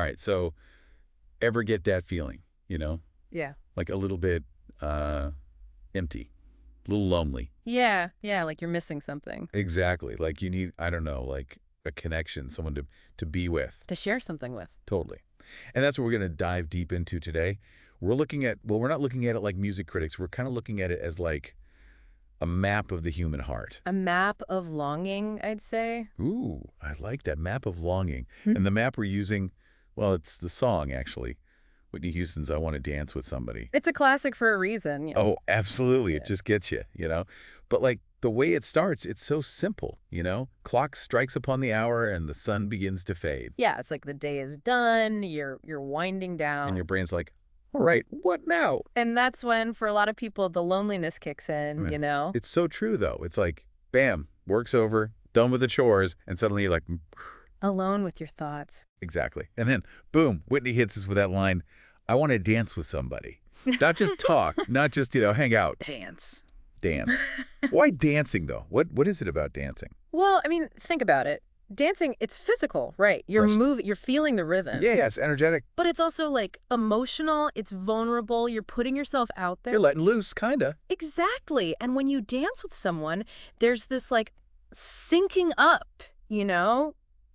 All right, so ever get that feeling, Yeah. like a little bit empty, a little lonely. Yeah, yeah, like you're missing something. Exactly. Like you need, I don't know, like a connection, someone to be with. To share something with. Totally. And that's what we're going to dive deep into today. We're looking at, well, we're not looking at it like music critics. We're kind of looking at it as like a map of the human heart. A map of longing, I'd say. Ooh, I like that map of longing. Hmm. And the map we're using, well, it's the song, actually. Whitney Houston's I Want to Dance with Somebody. It's a classic for a reason. You know? Oh, absolutely. It Yeah. just gets you. But like the way it starts, it's so simple. Clock strikes upon the hour and the sun begins to fade. Yeah, it's like the day is done, you're winding down. And your brain's like, all right, what now? And that's when, for a lot of people, the loneliness kicks in, Right. you know? It's so true, though. It's like, bam, work's over, done with the chores, and suddenly you're like, Alone with your thoughts. exactly. And then, boom, Whitney hits us with that line, I want to dance with somebody. Not just talk, not just, hang out. Dance. Dance. Why dancing, though? What is it about dancing? Well, I mean, think about it. Dancing, it's physical, right? You're Right. moving, you're feeling the rhythm. Yeah, it's energetic. But it's also like emotional, it's vulnerable, you're putting yourself out there. You're letting loose, kind of. Exactly. And when you dance with someone, there's this like syncing up,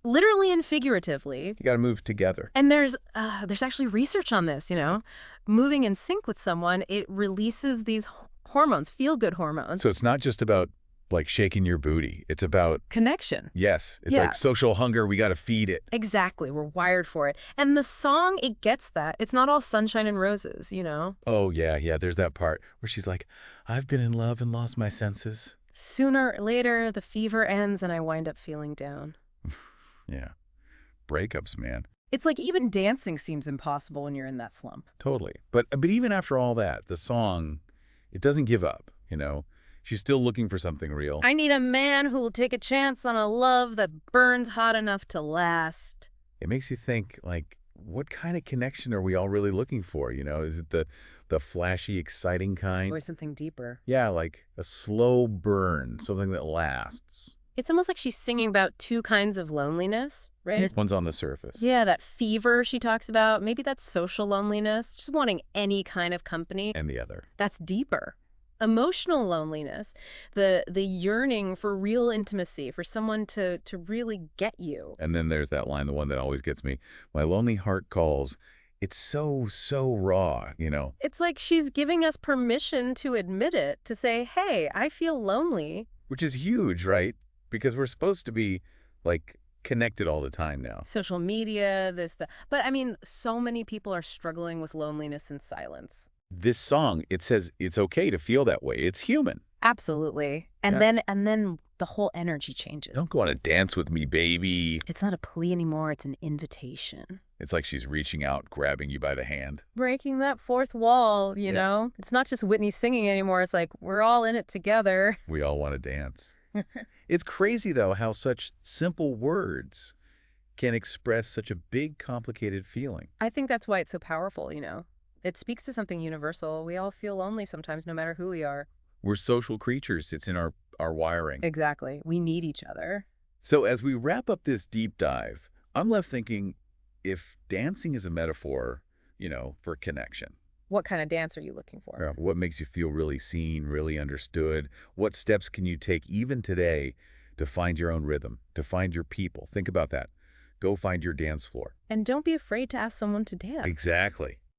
literally and figuratively. You got to move together. And there's actually research on this, moving in sync with someone, it releases these hormones, feel-good hormones. So it's not just about, like, shaking your booty. It's about, Connection. yes, it's Yeah. like social hunger. We got to feed it. Exactly. We're wired for it. And the song, it gets that. It's not all sunshine and roses, Oh, yeah. There's that part where she's like, I've been in love and lost my senses. Sooner or later, the fever ends and I wind up feeling down. Yeah. Breakups, man. It's like even dancing seems impossible when you're in that slump. Totally. But even after all that, the song, it doesn't give up, She's still looking for something real. I need a man who will take a chance on a love that burns hot enough to last. It makes you think, like, what kind of connection are we all really looking for, Is it the flashy, exciting kind? Or something deeper. Yeah, like a slow burn, something that lasts. It's almost like she's singing about two kinds of loneliness, right? One's on the surface. Yeah, that fever she talks about. Maybe that's social loneliness, just wanting any kind of company. And the other. That's deeper. Emotional loneliness, the yearning for real intimacy, for someone to really get you. And then there's that line, the one that always gets me. My lonely heart calls. It's so raw, It's like she's giving us permission to admit it, to say, hey, I feel lonely. Which is huge, right? Because we're supposed to be, like, connected all the time now. Social media, that. But I mean, so many people are struggling with loneliness in silence. This song, it says it's okay to feel that way. It's human. Absolutely. And then the whole energy changes. Don't go on a dance with me, baby. It's not a plea anymore, it's an invitation. It's like she's reaching out, grabbing you by the hand. Breaking that fourth wall, you know? It's not just Whitney singing anymore. It's like, we're all in it together. We all want to dance. It's crazy, though, how such simple words can express such a big, complicated feeling. I think that's why it's so powerful, It speaks to something universal. We all feel lonely sometimes, no matter who we are. We're social creatures. It's in our wiring. Exactly. We need each other. So as we wrap up this deep dive, I'm left thinking, if dancing is a metaphor, for connection, What kind of dance are you looking for? what makes you feel really seen, really understood? What steps can you take even today to find your own rhythm, to find your people? Think about that. Go find your dance floor. And don't be afraid to ask someone to dance. Exactly.